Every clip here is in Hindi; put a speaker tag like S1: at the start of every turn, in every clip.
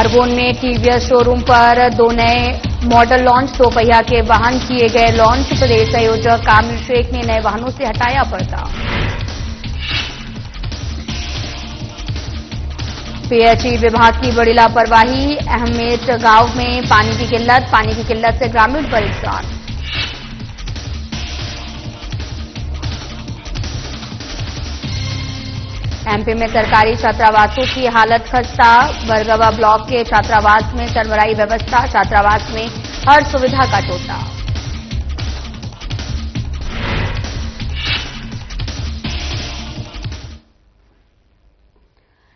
S1: खरगोन में टीवीएस शोरूम पर 2 नए मॉडल लॉन्च, 2 पहिया के वाहन किए गए लॉन्च। प्रदेश संयोजक आमिर शेख ने नए वाहनों से हटाया पर्दा। पीएचई विभाग की बड़ी लापरवाही, अहमेद गांव में पानी की किल्लत से ग्रामीण परेशान। एमपी में सरकारी छात्रावासों की हालत खस्ता, बरगवा ब्लॉक के छात्रावास में सरबराही व्यवस्था, छात्रावास में हर सुविधा का टोटा।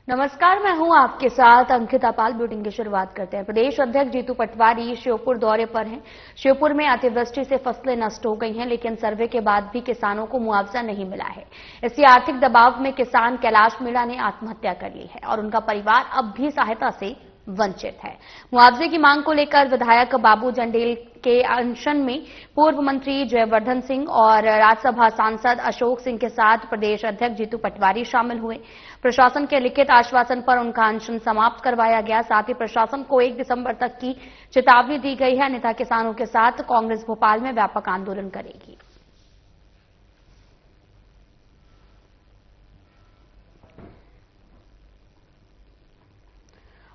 S1: नमस्कार, मैं हूं आपके साथ अंकिता पाल। बुलेटिन की शुरुआत करते हैं। प्रदेश अध्यक्ष जीतू पटवारी श्योपुर दौरे पर हैं। श्योपुर में अतिवृष्टि से फसलें नष्ट हो गई हैं, लेकिन सर्वे के बाद भी किसानों को मुआवजा नहीं मिला है। इसी आर्थिक दबाव में किसान कैलाश मीणा ने आत्महत्या कर ली है और उनका परिवार अब भी सहायता से वंचित है। मुआवजे की मांग को लेकर विधायक बाबू जंडेल के अनशन में पूर्व मंत्री जयवर्धन सिंह और राज्यसभा सांसद अशोक सिंह के साथ प्रदेश अध्यक्ष जीतू पटवारी शामिल हुए। प्रशासन के लिखित आश्वासन पर उनका अनशन समाप्त करवाया गया। साथ ही प्रशासन को 1 दिसंबर तक की चेतावनी दी गई है, अन्यथा किसानों के साथ कांग्रेस भोपाल में व्यापक आंदोलन करेगी।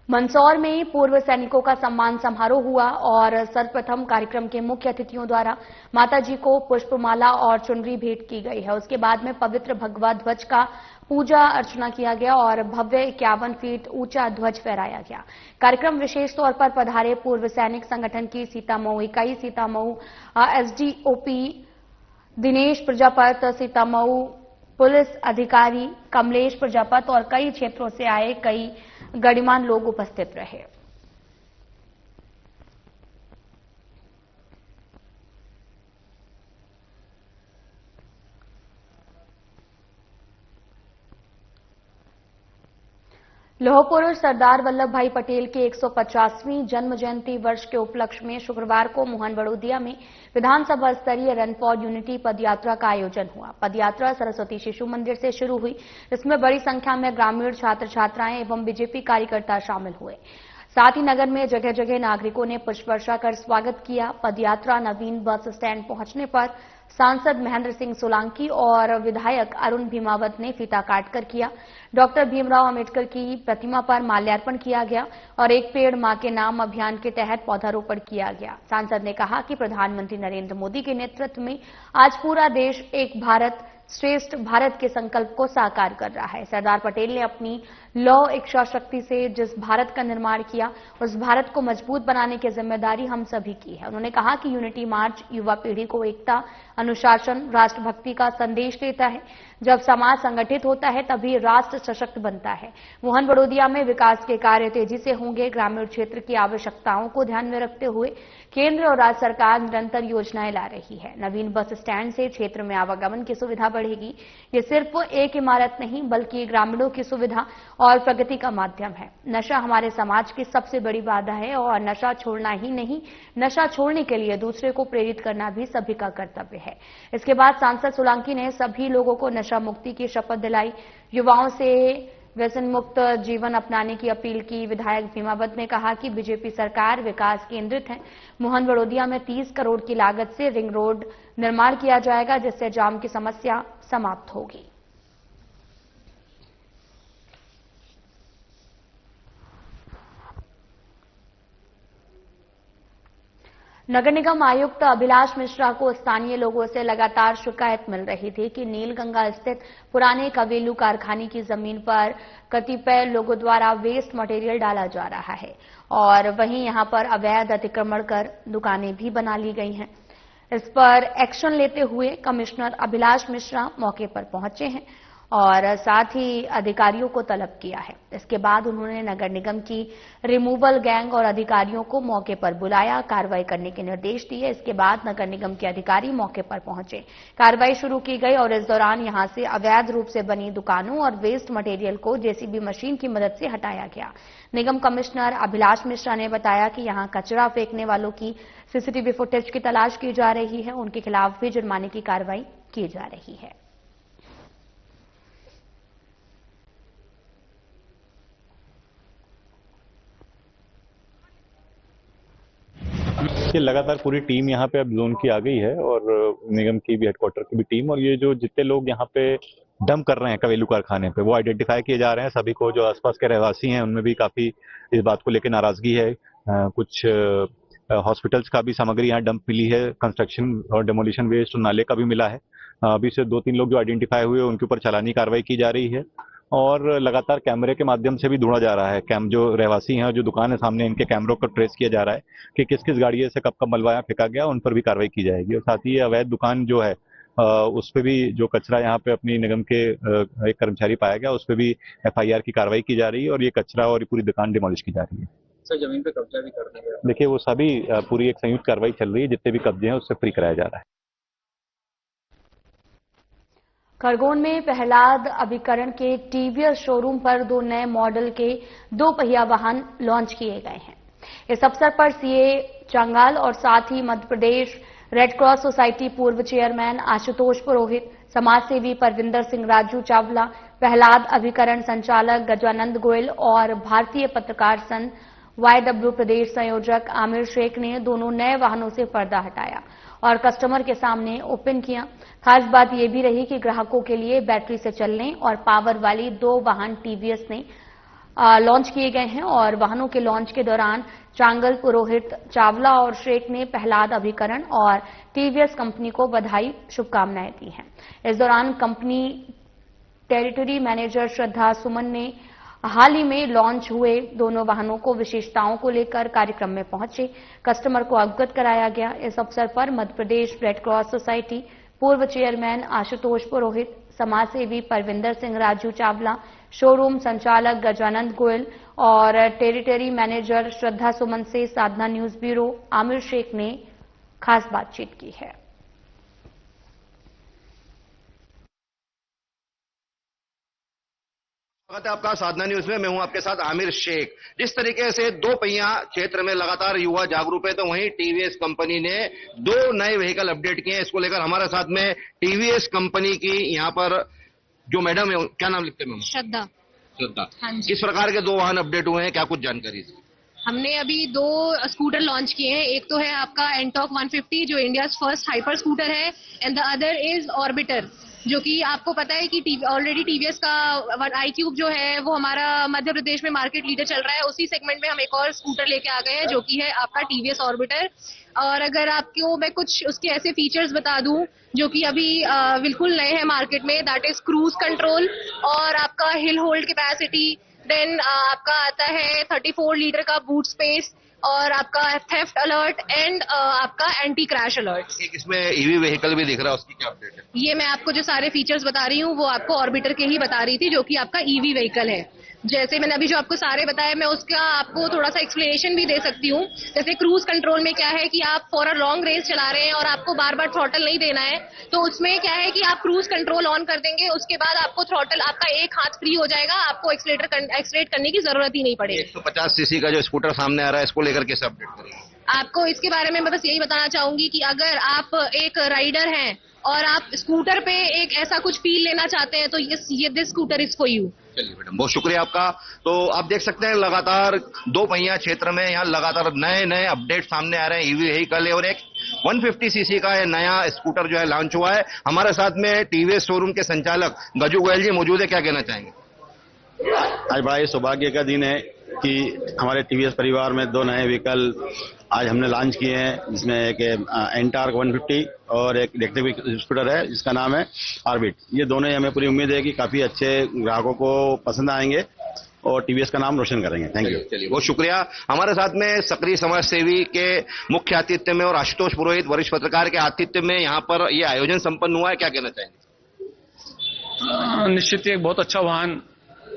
S1: मंदसौर में पूर्व सैनिकों का सम्मान समारोह हुआ और सर्वप्रथम कार्यक्रम के मुख्य अतिथियों द्वारा माताजी को पुष्पमाला और चुनरी भेंट की गई है। उसके बाद में पवित्र भगवा ध्वज का पूजा अर्चना किया गया और भव्य 51 फीट ऊंचा ध्वज फहराया गया। कार्यक्रम विशेष तौर पर पधारे पूर्व सैनिक संगठन की सीतामऊ इकाई, सीतामऊ एसडीओपी दिनेश प्रजापत, सीतामऊ पुलिस अधिकारी कमलेश प्रजापत और कई क्षेत्रों से आए कई गणमान्य लोग उपस्थित रहे। लौह पुरुष सरदार वल्लभ भाई पटेल के 150वीं जन्म जयंती वर्ष के उपलक्ष्य में शुक्रवार को मोहन बड़ोदिया में विधानसभा स्तरीय रन फॉर यूनिटी पदयात्रा का आयोजन हुआ। पदयात्रा सरस्वती शिशु मंदिर से शुरू हुई, जिसमें बड़ी संख्या में ग्रामीण छात्र छात्राएं एवं बीजेपी कार्यकर्ता शामिल हुए। साथ ही नगर में जगह जगह नागरिकों ने पुष्प वर्षा कर स्वागत किया। पदयात्रा नवीन बस स्टैंड पहुंचने पर सांसद महेंद्र सिंह सोलंकी और विधायक अरुण भीमावत ने फीता काटकर किया। डॉक्टर भीमराव अंबेडकर की प्रतिमा पर माल्यार्पण किया गया और एक पेड़ मां के नाम अभियान के तहत पौधारोपण किया गया। सांसद ने कहा कि प्रधानमंत्री नरेंद्र मोदी के नेतृत्व में आज पूरा देश एक भारत श्रेष्ठ भारत के संकल्प को साकार कर रहा है। सरदार पटेल ने अपनी लौह इच्छा शक्ति से जिस भारत का निर्माण किया, उस भारत को मजबूत बनाने की जिम्मेदारी हम सभी की है। उन्होंने कहा कि यूनिटी मार्च युवा पीढ़ी को एकता, अनुशासन, राष्ट्रभक्ति का संदेश देता है। जब समाज संगठित होता है तभी राष्ट्र सशक्त बनता है। मोहन बड़ोदिया में विकास के कार्य तेजी से होंगे। ग्रामीण क्षेत्र की आवश्यकताओं को ध्यान में रखते हुए केंद्र और राज्य सरकार निरंतर योजनाएं ला रही है। नवीन बस स्टैंड से क्षेत्र में आवागमन की सुविधा बढ़ेगी। ये सिर्फ एक इमारत नहीं बल्कि ग्रामीणों की सुविधा और प्रगति का माध्यम है। नशा हमारे समाज की सबसे बड़ी बाधा है और नशा छोड़ना ही नहीं, नशा छोड़ने के लिए दूसरे को प्रेरित करना भी सभी का कर्तव्य है। इसके बाद सांसद सोलंकी ने सभी लोगों को नशा मुक्ति की शपथ दिलाई। युवाओं से व्यसन मुक्त जीवन अपनाने की अपील की। विधायक भीमावत ने कहा कि बीजेपी सरकार विकास केंद्रित है। मोहन बड़ोदिया में 30 करोड़ की लागत से रिंग रोड निर्माण किया जाएगा, जिससे जाम की समस्या समाप्त होगी। नगर निगम आयुक्त अभिलाष मिश्रा को स्थानीय लोगों से लगातार शिकायत मिल रही थी कि नीलगंगा स्थित पुराने कवेलू कारखाने की जमीन पर कतिपय लोगों द्वारा वेस्ट मटेरियल डाला जा रहा है और वहीं यहां पर अवैध अतिक्रमण कर दुकानें भी बना ली गई हैं। इस पर एक्शन लेते हुए कमिश्नर अभिलाष मिश्रा मौके पर पहुंचे हैं और साथ ही अधिकारियों को तलब किया है। इसके बाद उन्होंने नगर निगम की रिमूवल गैंग और अधिकारियों को मौके पर बुलाया, कार्रवाई करने के निर्देश दिए। इसके बाद नगर निगम के अधिकारी मौके पर पहुंचे, कार्रवाई शुरू की गई और इस दौरान यहां से अवैध रूप से बनी दुकानों और वेस्ट मटेरियल को जेसीबी मशीन की मदद से हटाया गया। निगम कमिश्नर अभिलाष मिश्रा ने बताया कि यहां कचरा फेंकने वालों की सीसीटीवी फुटेज की तलाश की जा रही है, उनके खिलाफ भी जुर्माने की कार्रवाई की जा रही है।
S2: देखिए लगातार पूरी टीम यहाँ पे अब जोन की आ गई है और निगम की भी हेडक्वार्टर की भी टीम, और ये जो जितने लोग यहाँ पे डंप कर रहे हैं कवेलू कारखाने पे वो आइडेंटिफाई किए जा रहे हैं। सभी को जो आसपास के रहवासी हैं उनमें भी काफी इस बात को लेकर नाराजगी है। कुछ हॉस्पिटल्स का भी सामग्री यहाँ डंप मिली है, कंस्ट्रक्शन और डेमोलिशन वेस्ट और नाले का भी मिला है। अभी से 2-3 लोग जो आइडेंटिफाई हुए उनके ऊपर चालानी कार्रवाई की जा रही है और लगातार कैमरे के माध्यम से भी ढूंढा जा रहा है। जो रहवासी हैं, जो दुकान है सामने, इनके कैमरों को ट्रेस किया जा रहा है कि किस किस गाड़ी से कब कब मलबा यहाँ फेंका गया, उन पर भी कार्रवाई की जाएगी। और साथ ही ये अवैध दुकान जो है उस पर भी जो कचरा यहाँ पे अपनी निगम के एक कर्मचारी पाया गया, उस पर भी FIR की कार्रवाई की जा रही है और ये कचरा और पूरी दुकान डिमोलिश की जा रही है।
S3: सर जमीन पे कब्जा भी कर दिया?
S2: देखिए वो सभी पूरी एक संयुक्त कार्रवाई चल रही है, जितने भी कब्जे हैं उससे फ्री कराया जा रहा है।
S1: खरगोन में प्रहलाद अभिकरण के TVS शोरूम पर 2 नए मॉडल के 2 पहिया वाहन लॉन्च किए गए हैं। इस अवसर पर CA चांगाल और साथ ही Madhya Pradesh red cross society पूर्व चेयरमैन आशुतोष पुरोहित, समाज सेवी परविंदर सिंह राजू चावला, प्रहलाद अभिकरण संचालक गजानंद गोयल और भारतीय पत्रकार संघ YW प्रदेश संयोजक आमिर शेख ने दोनों नए वाहनों से पर्दा हटाया और कस्टमर के सामने ओपन किया। खास बात यह भी रही कि ग्राहकों के लिए बैटरी से चलने और पावर वाली 2 वाहन TVS ने लॉन्च किए गए हैं और वाहनों के लॉन्च के दौरान चांगल, पुरोहित, चावला और शेख ने प्रहलाद अभिकरण और TVS कंपनी को बधाई, शुभकामनाएं दी हैं। इस दौरान कंपनी टेरिटरी मैनेजर श्रद्धा सुमन ने हाल ही में लॉन्च हुए दोनों वाहनों को विशेषताओं को लेकर कार्यक्रम में पहुंचे कस्टमर को अवगत कराया गया। इस अवसर पर Madhya Pradesh red cross society पूर्व चेयरमैन आशुतोष पुरोहित, समाज सेवी परविंदर सिंह राजू चावला, शोरूम संचालक गजानंद गोयल और टेरिटरी मैनेजर श्रद्धा सुमन से साधना न्यूज ब्यूरो आमिर शेख ने खास बातचीत की है।
S4: स्वागत है आपका साधना न्यूज में। मैं हूं आपके साथ आमिर शेख। जिस तरीके से 2 पहिया क्षेत्र में लगातार युवा जागरूक है, तो वहीं TVS कंपनी ने 2 नए व्हीकल अपडेट किए हैं। इसको लेकर हमारे साथ में TVS कंपनी की यहाँ पर जो मैडम है, क्या नाम लिखते हैं?
S5: श्रद्धा।
S4: श्रद्धा।
S5: हाँ जी।
S4: किस प्रकार के 2 वाहन अपडेट हुए हैं, क्या कुछ जानकारी?
S5: हमने अभी 2 स्कूटर लॉन्च किए हैं। एक तो है आपका एंटॉक 150 जो इंडिया फर्स्ट हाइपर स्कूटर है, and the other is orbiter, जो कि आपको पता है कि ऑलरेडी TVS का iQube जो है वो हमारा मध्य प्रदेश में मार्केट लीडर चल रहा है। उसी सेगमेंट में हम एक और स्कूटर लेके आ गए हैं जो कि है आपका TVS ऑर्बिटर। और अगर आपको मैं कुछ उसके ऐसे फीचर्स बता दूं जो कि अभी बिल्कुल नए हैं मार्केट में, दैट इज क्रूज कंट्रोल और आपका हिल होल्ड कैपेसिटी, देन आपका आता है 34 लीटर का बूट स्पेस और आपका थेफ्ट अलर्ट एंड आपका एंटी क्रैश अलर्ट।
S4: इसमें EV व्हीकल भी दिख रहा है, उसकी क्या अपडेट है?
S5: ये मैं आपको जो सारे फीचर्स बता रही हूँ वो आपको ऑर्बिटर के ही बता रही थी, जो कि आपका EV व्हीकल है। जैसे मैंने अभी जो आपको सारे बताए, मैं उसका आपको थोड़ा सा एक्सप्लेनेशन भी दे सकती हूँ। जैसे क्रूज कंट्रोल में क्या है कि आप फॉर अ लॉन्ग रेस चला रहे हैं और आपको बार बार थ्रॉटल नहीं देना है, तो उसमें क्या है कि आप क्रूज कंट्रोल ऑन कर देंगे, उसके बाद आपको थ्रॉटल, आपका एक हाथ फ्री हो जाएगा, आपको एक्सलेट करने की जरूरत ही नहीं पड़ेगी।
S4: 150 सीसी का जो स्कूटर सामने आ रहा है, इसको लेकर कैसे अपडेट करेंगे?
S5: आपको इसके बारे में मैं बस यही बताना चाहूंगी कि अगर आप एक राइडर हैं और आप स्कूटर पे एक ऐसा कुछ फील लेना चाहते हैं तो ये this scooter is for you.
S4: चलिए मैडम, बहुत शुक्रिया आपका। तो आप देख सकते हैं लगातार 2 पहिया क्षेत्र में यहाँ लगातार नए नए अपडेट सामने आ रहे हैं। EV व्हीकल है और एक 150 सीसी का नया स्कूटर जो है लॉन्च हुआ है। हमारे साथ में TVS शोरूम के संचालक गजू गोयल जी मौजूद है, क्या कहना चाहेंगे?
S6: आज बड़ा ही सौभाग्य का दिन है कि हमारे TVS परिवार में 2 नए व्हीकल आज हमने लॉन्च किए हैं, जिसमें एक एंटार्क 150 और एक इलेक्ट्रिक स्कूटर है जिसका नाम है ऑर्बिट। ये दोनों ही हमें पूरी उम्मीद है कि काफी अच्छे ग्राहकों को पसंद आएंगे और TVS का नाम रोशन करेंगे। Thank you.
S4: चलिए बहुत शुक्रिया। हमारे साथ में सक्रिय समाज सेवी के मुख्य आतिथ्य में और आशुतोष पुरोहित वरिष्ठ पत्रकार के आतिथ्य में यहाँ पर ये आयोजन संपन्न हुआ है, क्या कहना चाहेंगे?
S3: निश्चित ही एक बहुत अच्छा वाहन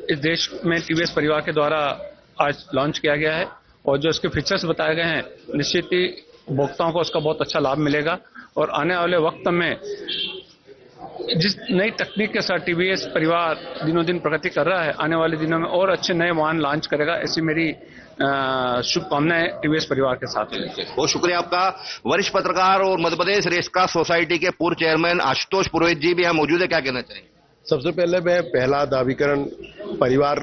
S3: इस देश में TVS परिवार के द्वारा आज लॉन्च किया गया है और जो इसके फीचर्स बताए गए हैं, निश्चित ही उपभोक्ताओं को उसका बहुत अच्छा लाभ मिलेगा और आने वाले वक्त में जिस नई तकनीक के साथ TVS परिवार दिनों दिन प्रगति कर रहा है, आने वाले दिनों में और अच्छे नए वाहन लॉन्च करेगा, ऐसी मेरी शुभकामनाएं TVS परिवार के साथ है।
S4: बहुत शुक्रिया आपका। वरिष्ठ पत्रकार और Madhya Pradesh red cross society के पूर्व चेयरमैन आशुतोष पुरोहित जी भी यहाँ मौजूद है, क्या कहना चाहेंगे?
S7: सबसे पहले मैं प्रहलाद अभिकरण परिवार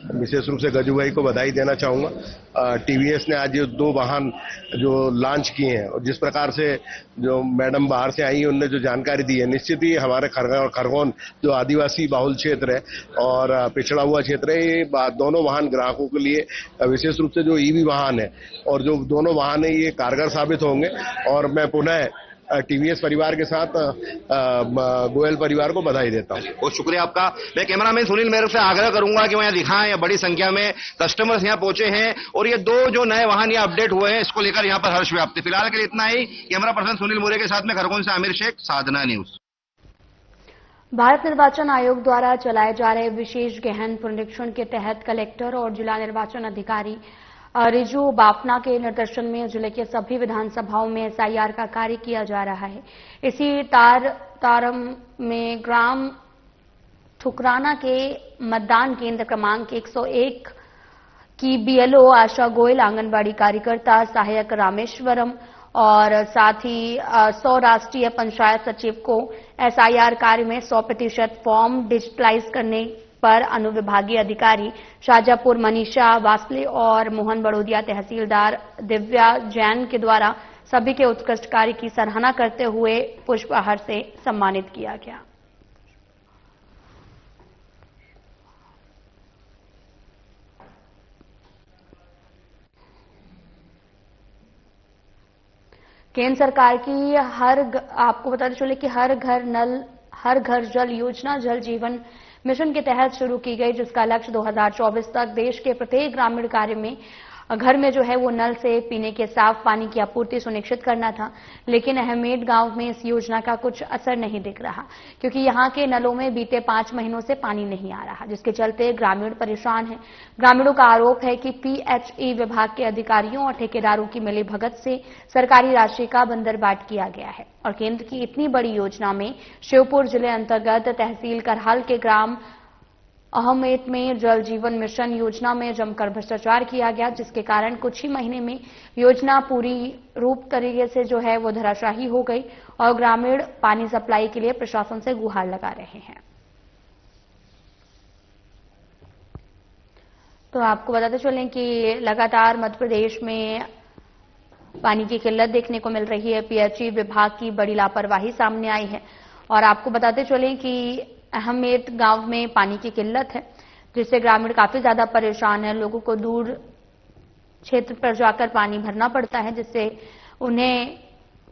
S7: विशेष रूप से गजू भाई को बधाई देना चाहूंगा। टीवीएस ने आज ये 2 वाहन जो लॉन्च किए हैं और जिस प्रकार से जो मैडम बाहर से आई है उनने जो जानकारी दी है, निश्चित ही हमारे खरगोन जो आदिवासी बाहुल क्षेत्र है और पिछड़ा हुआ क्षेत्र है, ये दोनों वाहन ग्राहकों के लिए विशेष रूप से जो ईवी वाहन है और जो दोनों वाहन है ये कारगर साबित होंगे। और मैं पुनः टीवीएस परिवार के साथ गोयल परिवार को बधाई देता हूं।
S4: बहुत शुक्रिया आपका। मैं कैमरामैन सुनील मेहर से आग्रह करूंगा कि वो यहाँ दिखाएं, या बड़ी संख्या में कस्टमर्स यहाँ पहुंचे हैं और ये 2 जो नए वाहन यहाँ अपडेट हुए हैं इसको लेकर यहाँ पर हर्ष व्याप्त है। फिलहाल के लिए इतना ही। कैमरा पर्सन सुनील मोरे के साथ में खरगोन से आमिर शेख, साधना न्यूज।
S1: भारत निर्वाचन आयोग द्वारा चलाए जा रहे विशेष गहन पुनरीक्षण के तहत कलेक्टर और जिला निर्वाचन अधिकारी रिजू बाफना के निर्देशन में जिले के सभी विधानसभाओं में एसआईआर का कार्य किया जा रहा है। इसी तारम में ग्राम ठुकराना के मतदान केंद्र क्रमांक 101 की बीएलओ आशा गोयल, आंगनबाड़ी कार्यकर्ता सहायक रामेश्वरम और साथ ही 100 राष्ट्रीय पंचायत सचिव को एसआईआर कार्य में 100% फॉर्म डिजिटलाइज करने पर अनुविभागीय अधिकारी शाजापुर मनीषा वासले और मोहन बड़ोदिया तहसीलदार दिव्या जैन के द्वारा सभी के उत्कृष्ट कार्य की सराहना करते हुए पुष्पहार से सम्मानित किया गया। केंद्र सरकार की आपको बताते चले कि हर घर जल योजना जल जीवन मिशन के तहत शुरू की गई, जिसका लक्ष्य 2024 तक देश के प्रत्येक ग्रामीण कार्य में घर में जो है वो नल से पीने के साफ पानी की आपूर्ति सुनिश्चित करना था। लेकिन अहमेद गांव में इस योजना का कुछ असर नहीं दिख रहा, क्योंकि यहां के नलों में बीते 5 महीनों से पानी नहीं आ रहा, जिसके चलते ग्रामीण परेशान हैं। ग्रामीणों का आरोप है कि पीएचई विभाग के अधिकारियों और ठेकेदारों की मिलीभगत से सरकारी राशि का बंदरबाट किया गया है और केंद्र की इतनी बड़ी योजना में श्योपुर जिले अंतर्गत तहसील करहाल के ग्राम अहमेद में जल जीवन मिशन योजना में जमकर भ्रष्टाचार किया गया, जिसके कारण कुछ ही महीने में योजना पूरी रूप तरीके से जो है वो धराशाही हो गई और ग्रामीण पानी सप्लाई के लिए प्रशासन से गुहार लगा रहे हैं। तो आपको बताते चलें कि लगातार मध्य प्रदेश में पानी की किल्लत देखने को मिल रही है। पीएचई विभाग की बड़ी लापरवाही सामने आई है और आपको बताते चलें कि अहमेद गांव में पानी की किल्लत है, जिससे ग्रामीण काफी ज्यादा परेशान है। लोगों को दूर क्षेत्र पर जाकर पानी भरना पड़ता है, जिससे उन्हें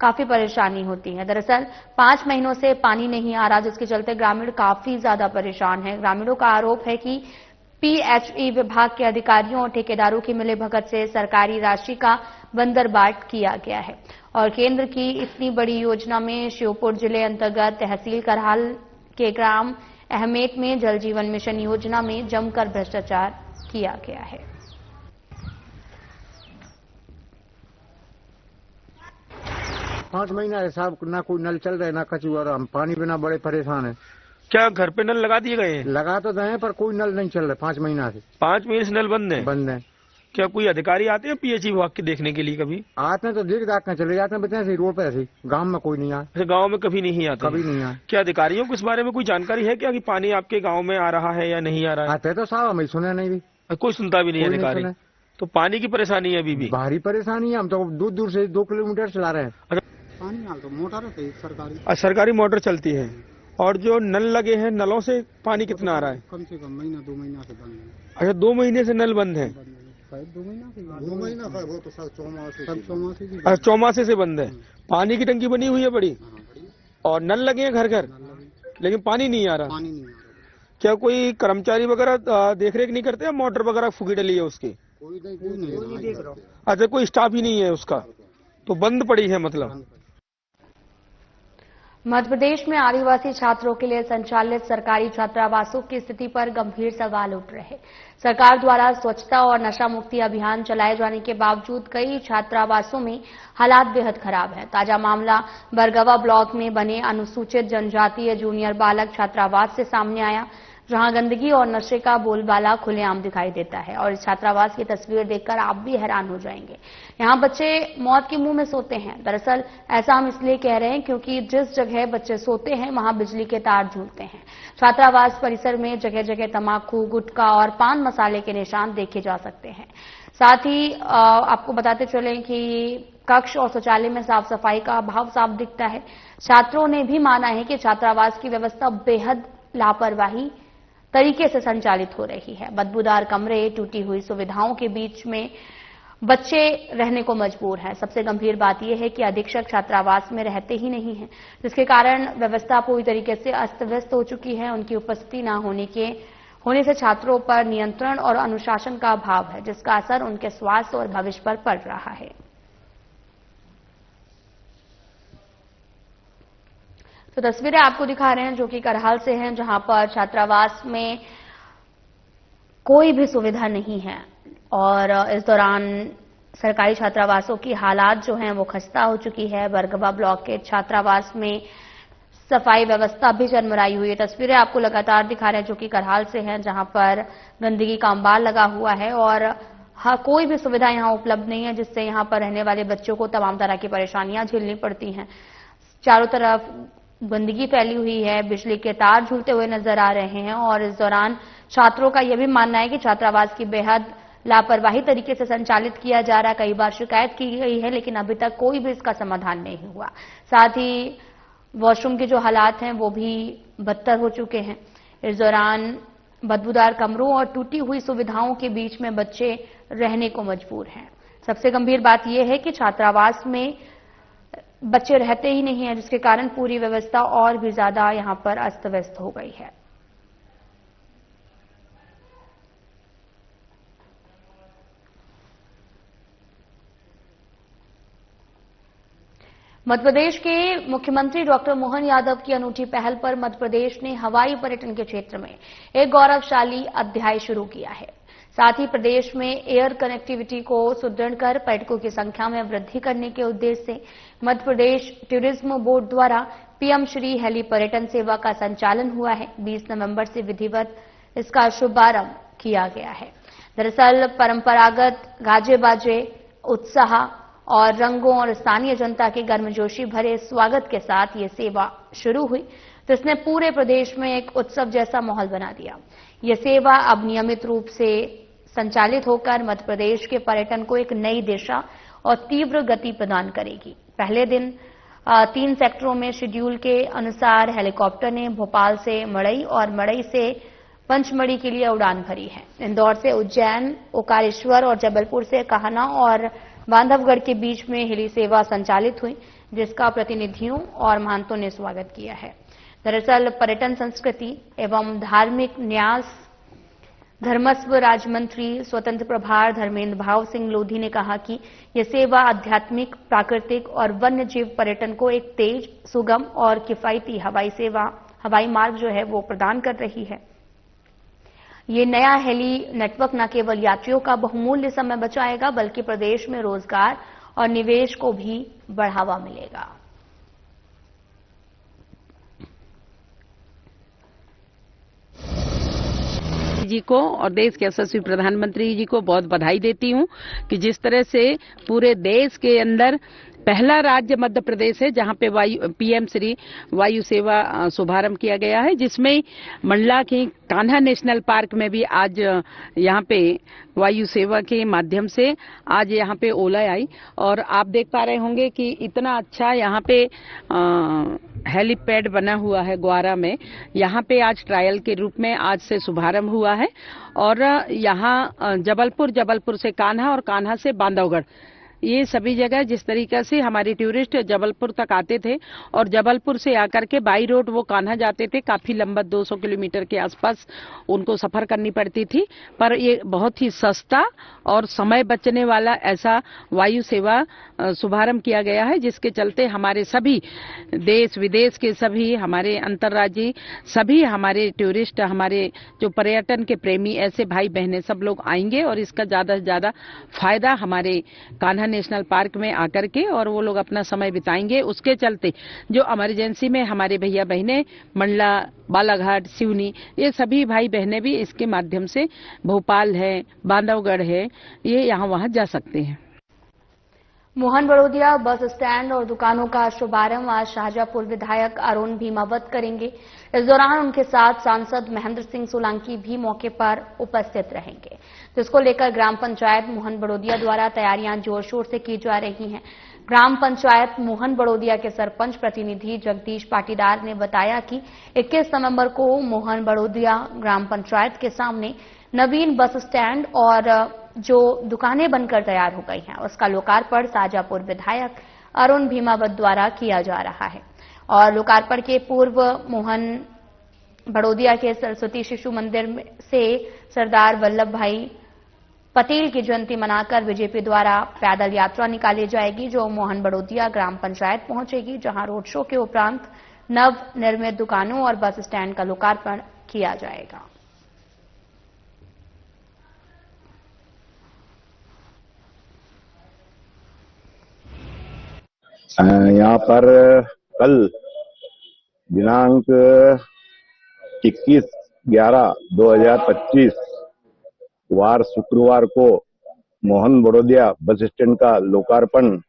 S1: काफी परेशानी होती है। दरअसल 5 महीनों से पानी नहीं आ रहा, जिसके चलते ग्रामीण काफी ज्यादा परेशान है। ग्रामीणों का आरोप है कि पीएचई विभाग के अधिकारियों और ठेकेदारों की मिलीभगत से सरकारी राशि का बंदरबाट किया गया है और केंद्र की इतनी बड़ी योजना में श्योपुर जिले अंतर्गत तहसील करहाल के ग्राम अहमेद में जल जीवन मिशन योजना में जमकर भ्रष्टाचार किया गया है।
S8: पांच महीना है साहब, ना कोई नल चल रहा है ना कचू, और हम पानी बिना बड़े परेशान है।
S9: क्या घर पे नल लगा दिए गए हैं?
S8: लगा तो गए पर कोई नल नहीं चल रहा 5 महीना से।
S9: 5 महीने से नल बंद है?
S8: बंद है।
S9: क्या कोई अधिकारी आते हैं पीएचई विभाग के देखने के लिए? कभी
S8: आते हैं तो देख दाख कर चले जाते हैं, बच्चे ऐसे रोड पे ऐसे। गांव में कोई नहीं आया?
S9: गांव में कभी नहीं आता?
S8: कभी नहीं आया।
S9: क्या अधिकारियों को इस बारे में कोई जानकारी है क्या कि पानी आपके गांव में आ रहा है या नहीं आ रहा है?
S8: आते तो साहब हमें सुने नहीं भी,
S9: कोई सुनता भी नहीं है अधिकारी। तो पानी की परेशानी है अभी भी?
S8: भारी परेशानी है। हम तो दूर दूर से 2 किलोमीटर चला रहे हैं।
S10: पानी तो मोटर है सरकारी।
S9: सरकारी मोटर चलती है। और जो नल लगे हैं, नलों से पानी कितना आ रहा है?
S10: कम से कम महीना 2 महीना से बंद है।
S9: अच्छा, 2 महीने से नल बंद है?
S10: 2 महीना का वो तो सब
S9: चौमासे से बंद है। पानी की टंकी बनी हुई है बड़ी और नल लगे हैं घर घर, लेकिन पानी नहीं आ रहा। क्या कोई कर्मचारी वगैरह देख रेख नहीं करते? मोटर वगैरह फूकी डली है उसकी?
S10: कोई नहीं देख रहा।
S9: अच्छा, कोई स्टाफ ही नहीं है उसका, तो बंद पड़ी है मतलब।
S1: मध्य प्रदेश में आदिवासी छात्रों के लिए संचालित सरकारी छात्रावासों की स्थिति पर गंभीर सवाल उठ रहे। सरकार द्वारा स्वच्छता और नशा मुक्ति अभियान चलाए जाने के बावजूद कई छात्रावासों में हालात बेहद खराब है। ताजा मामला बरगवा ब्लॉक में बने अनुसूचित जनजातीय जूनियर बालक छात्रावास से सामने आया, जहां गंदगी और नशे का बोलबाला खुलेआम दिखाई देता है। और इस छात्रावास की तस्वीर देखकर आप भी हैरान हो जाएंगे। यहाँ बच्चे मौत के मुंह में सोते हैं। दरअसल ऐसा हम इसलिए कह रहे हैं क्योंकि जिस जगह बच्चे सोते हैं वहां बिजली के तार झूलते हैं। छात्रावास परिसर में जगह जगह तंबाकू, गुटखा और पान मसाले के निशान देखे जा सकते हैं। साथ ही आपको बताते चलें कि कक्ष और शौचालय में साफ सफाई का अभाव साफ दिखता है। छात्रों ने भी माना है कि छात्रावास की व्यवस्था बेहद लापरवाही तरीके से संचालित हो रही है। बदबूदार कमरे, टूटी हुई सुविधाओं के बीच में बच्चे रहने को मजबूर हैं। सबसे गंभीर बात यह है कि अधीक्षक छात्रावास में रहते ही नहीं हैं, जिसके कारण व्यवस्था पूरी तरीके से अस्त व्यस्त हो चुकी है। उनकी उपस्थिति न होने से छात्रों पर नियंत्रण और अनुशासन का अभाव है, जिसका असर उनके स्वास्थ्य और भविष्य पर पड़ रहा है। तो तस्वीरें आपको दिखा रहे हैं जो कि करहाल से हैं, जहां पर छात्रावास में कोई भी सुविधा नहीं है और इस दौरान सरकारी छात्रावासों की हालात जो हैं वो खस्ता हो चुकी है। बरगवा ब्लॉक के छात्रावास में सफाई व्यवस्था भी चरमराई हुई है। तस्वीरें आपको लगातार दिखा रहे हैं जो कि करहाल से हैं, जहां पर गंदगी का अंबार लगा हुआ है और कोई भी सुविधा यहां उपलब्ध नहीं है, जिससे यहां पर रहने वाले बच्चों को तमाम तरह की परेशानियां झेलनी पड़ती हैं। चारों तरफ गंदगी फैली हुई है, बिजली के तार झूलते हुए नजर आ रहे हैं और इस दौरान छात्रों का यह भी मानना है कि छात्रावास की बेहद लापरवाही तरीके से संचालित किया जा रहा है। कई बार शिकायत की गई है लेकिन अभी तक कोई भी इसका समाधान नहीं हुआ। साथ ही वॉशरूम के जो हालात हैं वो भी बदतर हो चुके हैं। इस दौरान बदबूदार कमरों और टूटी हुई सुविधाओं के बीच में बच्चे रहने को मजबूर हैं। सबसे गंभीर बात यह है कि छात्रावास में बच्चे रहते ही नहीं हैं, जिसके कारण पूरी व्यवस्था और भी ज्यादा यहां पर अस्त व्यस्त हो गई है। मध्य प्रदेश के मुख्यमंत्री डॉक्टर मोहन यादव की अनूठी पहल पर मध्य प्रदेश ने हवाई पर्यटन के क्षेत्र में एक गौरवशाली अध्याय शुरू किया है। साथ ही प्रदेश में एयर कनेक्टिविटी को सुदृढ़ कर पर्यटकों की संख्या में वृद्धि करने के उद्देश्य से मध्य प्रदेश टूरिज्म बोर्ड द्वारा पीएम श्री हेली पर्यटन सेवा का संचालन हुआ है। 20 नवंबर से विधिवत इसका शुभारंभ किया गया है। दरअसल परंपरागत गाजे बाजे, उत्साह और रंगों और स्थानीय जनता के गर्मजोशी भरे स्वागत के साथ ये सेवा शुरू हुई, तो इसने पूरे प्रदेश में एक उत्सव जैसा माहौल बना दिया। ये सेवा अब नियमित रूप से संचालित होकर मध्य प्रदेश के पर्यटन को एक नई दिशा और तीव्र गति प्रदान करेगी। पहले दिन 3 सेक्टरों में शेड्यूल के अनुसार हेलीकॉप्टर ने भोपाल से मड़ई और मड़ई से पंचमढ़ी के लिए उड़ान भरी है। इंदौर से उज्जैन, ओकारेश्वर और जबलपुर से कान्हा और बांधवगढ़ के बीच में हेली सेवा संचालित हुई, जिसका प्रतिनिधियों और महंतों ने स्वागत किया है। दरअसल पर्यटन संस्कृति एवं धार्मिक न्यास धर्मस्व राज्य मंत्री स्वतंत्र प्रभार धर्मेंद्र भाव सिंह लोधी ने कहा कि यह सेवा आध्यात्मिक, प्राकृतिक और वन्य जीव पर्यटन को एक तेज, सुगम और किफायती हवाई मार्ग जो है वो प्रदान कर रही है। ये नया हेली नेटवर्क न केवल यात्रियों का बहुमूल्य समय बचाएगा बल्कि प्रदेश में रोजगार और निवेश को भी बढ़ावा मिलेगा।
S11: जी को और देश के यशस्वी प्रधानमंत्री जी को बहुत बधाई देती हूं कि जिस तरह से पूरे देश के अंदर पहला राज्य मध्य प्रदेश है जहां पे पीएम श्री वायु सेवा शुभारंभ किया गया है, जिसमें मंडला के कान्हा नेशनल पार्क में भी आज यहां पे वायु सेवा के माध्यम से आज यहां पे ओला आई और आप देख पा रहे होंगे कि इतना अच्छा यहां पे हेलीपैड बना हुआ है ग्वारा में। यहां पे आज ट्रायल के रूप में आज से शुभारंभ हुआ है और यहां जबलपुर से कान्हा और कान्हा से बांधवगढ़, ये सभी जगह जिस तरीके से हमारे टूरिस्ट जबलपुर तक आते थे और जबलपुर से आकर के बाई रोड वो कान्हा जाते थे, काफी लंबा 200 किलोमीटर के आसपास उनको सफर करनी पड़ती थी, पर ये बहुत ही सस्ता और समय बचने वाला ऐसा वायु सेवा शुभारंभ किया गया है, जिसके चलते हमारे सभी देश विदेश के सभी हमारे अंतर्राज्यीय सभी हमारे टूरिस्ट, हमारे जो पर्यटन के प्रेमी ऐसे भाई बहनें सब लोग आएंगे और इसका ज्यादा से ज्यादा फायदा हमारे कान्हा नेशनल पार्क में आकर के और वो लोग अपना समय बिताएंगे। उसके चलते जो इमरजेंसी में हमारे भैया बहनें मंडला, बालाघाट, सिवनी, ये सभी भाई बहनें भी इसके माध्यम से भोपाल है, बांधवगढ़ है, ये यहाँ वहाँ जा सकते हैं।
S1: मोहन बड़ोदिया बस स्टैंड और दुकानों का शुभारंभ आज शाहजहांपुर विधायक अरुण भीमावत करेंगे। इस दौरान उनके साथ सांसद महेंद्र सिंह सोलंकी भी मौके पर उपस्थित रहेंगे, जिसको लेकर ग्राम पंचायत मोहन बड़ोदिया द्वारा तैयारियां जोर शोर से की जा रही हैं। ग्राम पंचायत मोहन बड़ोदिया के सरपंच प्रतिनिधि जगदीश पाटीदार ने बताया कि 21 नवंबर को मोहन बड़ोदिया ग्राम पंचायत के सामने नवीन बस स्टैंड और जो दुकानें बनकर तैयार हो गई हैं उसका लोकार्पण शाहजहांपुर विधायक अरुण भीमावत द्वारा किया जा रहा है। और लोकार्पण के पूर्व मोहन बड़ोदिया के सरस्वती शिशु मंदिर से सरदार वल्लभ भाई पटेल की जयंती मनाकर बीजेपी द्वारा पैदल यात्रा निकाली जाएगी, जो मोहन बड़ोदिया ग्राम पंचायत पहुंचेगी, जहां रोड शो के उपरांत नव निर्मित दुकानों और बस स्टैंड का लोकार्पण किया जाएगा।
S12: यहाँ पर कल दिनांक 21/11/2025 वार शुक्रवार को मोहन बड़ोदिया बस स्टैंड का लोकार्पण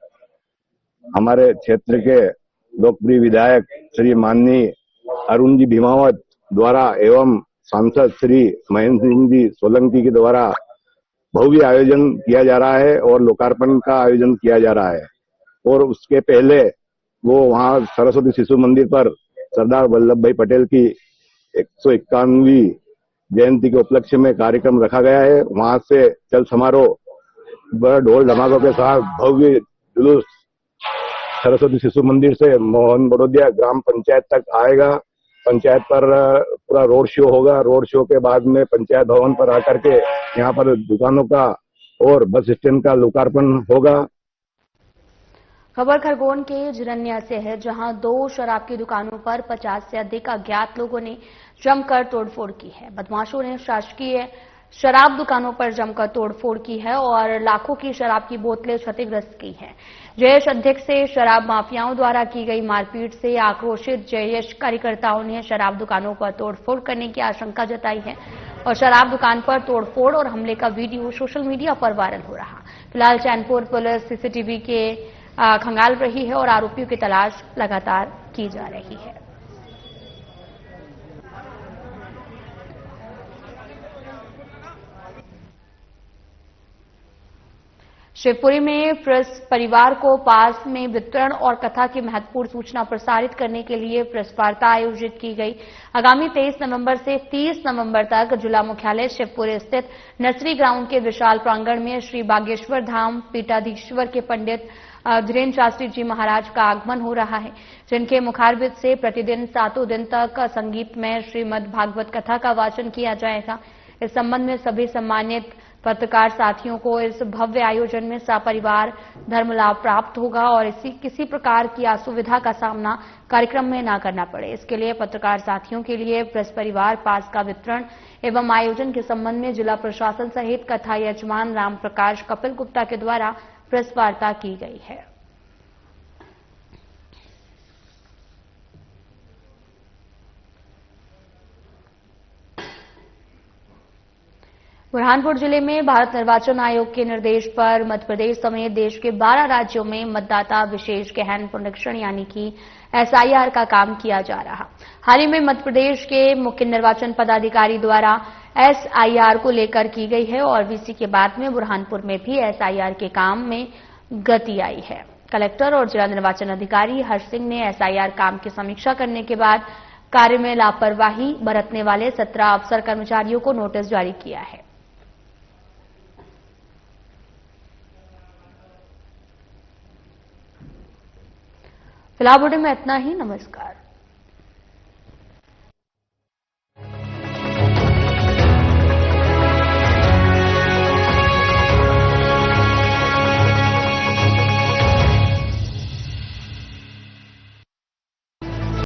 S12: हमारे क्षेत्र के लोकप्रिय विधायक श्री माननीय अरुण जी भीमावत द्वारा एवं सांसद श्री महेंद्र सिंह जी सोलंकी के द्वारा भव्य आयोजन किया जा रहा है और लोकार्पण का आयोजन किया जा रहा है। और उसके पहले वो वहाँ सरस्वती शिशु मंदिर पर सरदार वल्लभ भाई पटेल की 151वीं जयंती के उपलक्ष्य में कार्यक्रम रखा गया है। वहां से चल समारोह बड़ा ढोल धमाकों के साथ भव्य जुलूस सरस्वती शिशु मंदिर से मोहन बड़ोदिया ग्राम पंचायत तक आएगा। पंचायत पर पूरा रोड शो होगा। रोड शो के बाद में पंचायत भवन पर आकर के यहाँ पर दुकानों का और बस स्टैंड का लोकार्पण होगा।
S1: खबर खरगोन के झिरनिया से है, जहां 2 शराब की दुकानों पर 50 से अधिक अज्ञात लोगों ने जमकर तोड़फोड़ की है। बदमाशों ने शासकीय शराब दुकानों पर जमकर तोड़फोड़ की है और लाखों की शराब की बोतलें क्षतिग्रस्त की हैं। जयेश अध्यक्ष से शराब माफियाओं द्वारा की गई मारपीट से आक्रोशित जयेश कार्यकर्ताओं ने शराब दुकानों पर तोड़फोड़ करने की आशंका जताई है और शराब दुकान पर तोड़फोड़ और हमले का वीडियो सोशल मीडिया पर वायरल हो रहा। फिलहाल चैनपुर पुलिस सीसीटीवी के खंगाल रही है और आरोपियों की तलाश लगातार की जा रही है। शिवपुरी में प्रेस परिवार को पास में वितरण और कथा की महत्वपूर्ण सूचना प्रसारित करने के लिए प्रेस वार्ता आयोजित की गई। आगामी 23 नवंबर से 30 नवंबर तक जिला मुख्यालय शिवपुरी स्थित नर्सरी ग्राउंड के विशाल प्रांगण में श्री बागेश्वर धाम पीठाधीश्वर के पंडित धीरेन्द्र शास्त्री जी महाराज का आगमन हो रहा है, जिनके मुखारबिंद से प्रतिदिन 7 दिन तक संगीतमय श्रीमद् भागवत कथा का वाचन किया जाएगा। इस संबंध में सभी सम्मानित पत्रकार साथियों को इस भव्य आयोजन में सपरिवार धर्म लाभ प्राप्त होगा और किसी प्रकार की असुविधा का सामना कार्यक्रम में न करना पड़े। इसके लिए पत्रकार साथियों के लिए प्रेस परिवार पास का वितरण एवं आयोजन के संबंध में जिला प्रशासन सहित कथा यजमान राम प्रकाश कपिल गुप्ता के द्वारा प्रेस वार्ता की गई है। बुरहानपुर जिले में भारत निर्वाचन आयोग के निर्देश पर मध्य प्रदेश समेत देश के 12 राज्यों में मतदाता विशेष गहन पुनरीक्षण यानी कि एसआईआर का काम किया जा रहा। हाल ही में मध्य प्रदेश के मुख्य निर्वाचन पदाधिकारी द्वारा एसआईआर को लेकर की गई है और वीसी के बाद में बुरहानपुर में भी एसआईआर के काम में गति आई है। कलेक्टर और जिला निर्वाचन अधिकारी हर्ष सिंह ने एसआईआर काम की समीक्षा करने के बाद कार्य में लापरवाही बरतने वाले 17 अफसर कर्मचारियों को नोटिस जारी किया है। फिलहाल बुलेटिन में इतना ही। नमस्कार।